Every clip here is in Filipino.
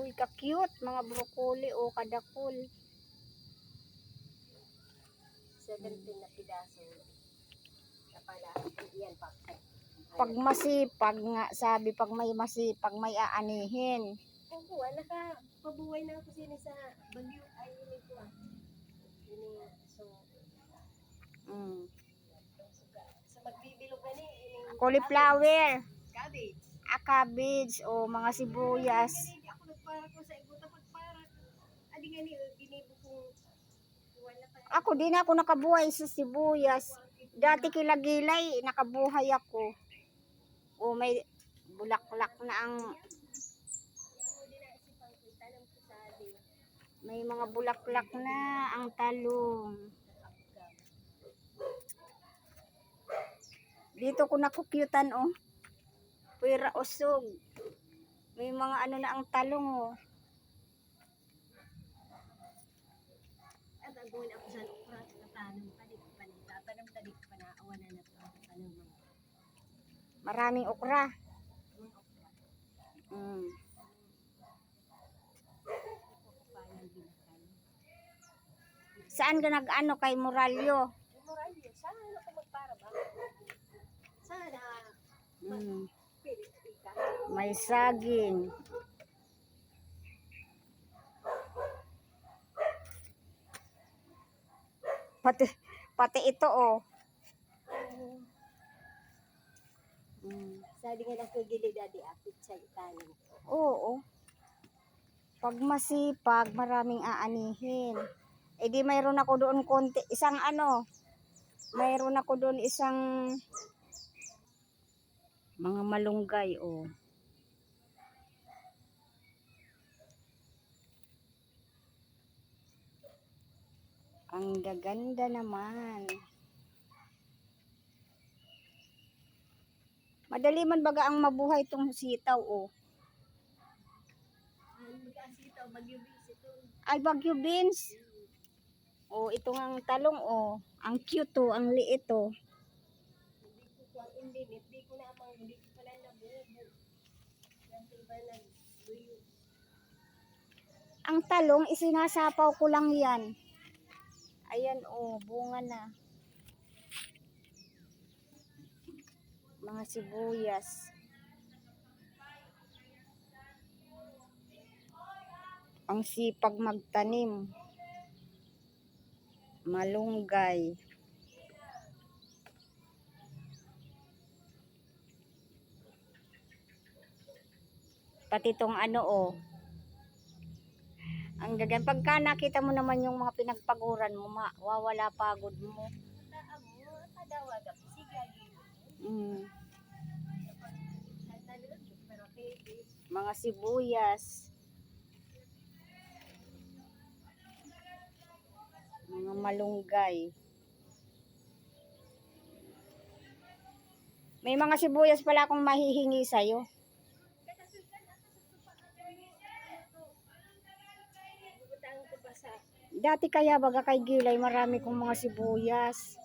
Uy, ka-cute. Mga broccoli o kadakol. 17 na pidaso. Kapala, yan pa. Pag masipag nga, sabi pag may masipag, may aanihin. Oo, nakapabuhay na ako sini sa Bagyo. Ay, yun ito ah. So, so magbibilog na ni. Cauliflower. Cabbage. Cabbage o mga sibuyas. Hindi ako nagpara ko sa ibuta pagpara. Adi nga ni, ginibo kong wala pa. Ako din ako nakabuhay sa sibuyas. Dati kilagilay, nakabuhay ako. O may bulaklak na ang... May mga bulaklak na ang talong. Dito ko nakukyutan oh. Puwera usog. May mga ano na ang talong oh. At agawin ako sa okra at katanong palit pa na. Tatanong talit pa na. Awan na ito. Tanong mga. Maraming okra. Saan ka nag-ano kay Moralyo? Moralyo, sana ako magpara ba? Sana. Pilit ka. May saging. Pati ito oh. Sabi nga lang ko gilid dadi apit sa itanong. Oo. Pag masipag, maraming aanihin. Eh di mayroon ako doon konti, isang ano, mayroon ako doon isang mga malunggay oh. Ang gaganda naman. Madali man baga ang mabuhay itong sitaw oh. Sitaw, Bagyo beans ito. Ay, Bagyo beans. Oh, ito ang talong oh. Ang cute oh, ang liit oh. Hindi ko kuwang inbinit, hindi ko namang, hindi ko pala nabubo. Kasi ba nagbuyo. Ang talong, isinasapaw ko lang yan. Ayan oh, bunga na. Mga sibuyas. Ang sipag magtanim. Malunggay. Pati tong ano oh. Ang gagan. Pagka nakita mo naman yung mga pinagpaguran mo, mawawala pagod mo. Mga sibuyas. Mga malunggay. May mga sibuyas pala akong mahihingi sa'yo. Dati kaya baga kay Gilay, marami kong mga sibuyas.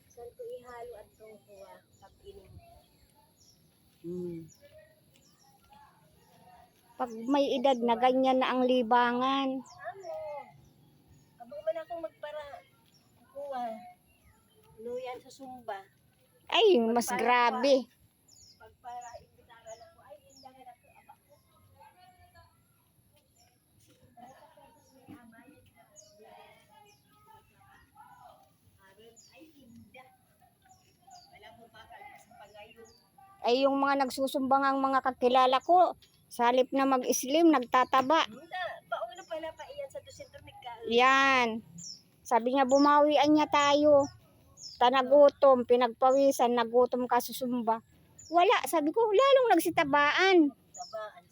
Saan ko ihalo at itong kuha pag-inom? Pag may edad na, ganyan na ang libangan. Abang man akong magpara kuha. Luyan sa Sumba. Ay, mas grabe. Pagpara, imbitara na ko. Ay, indangan ako. Aba ko. Ay, inda. Wala mo bakal sa pangayon. Ay, yung mga nagsusumbang ang mga kakilala ko, sa halip na mag-slim, nagtataba. Pauna pala pa iyan sa 200 mikal. Yan. Sabi nga, bumawian niya tayo. Tanagutom, pinagpawisan, nagutom ka susumba. Wala, sabi ko, lalong nagsitabaan. Tabaan.